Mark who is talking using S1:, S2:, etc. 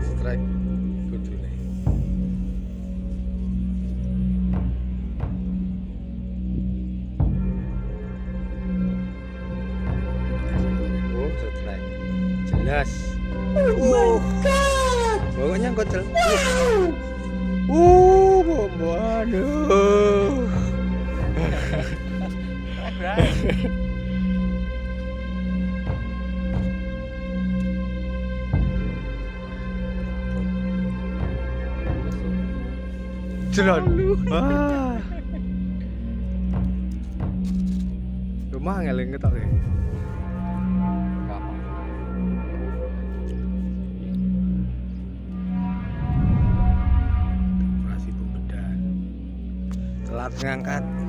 S1: strike kudune. Oh, strike. Jelas.
S2: Oh my god.
S1: Pokoknya kok jelas. Bombo, aduh. Jelas. Ah. Rumah ngeling ketok ya. Operasi pembedahan. Telat ngangkat.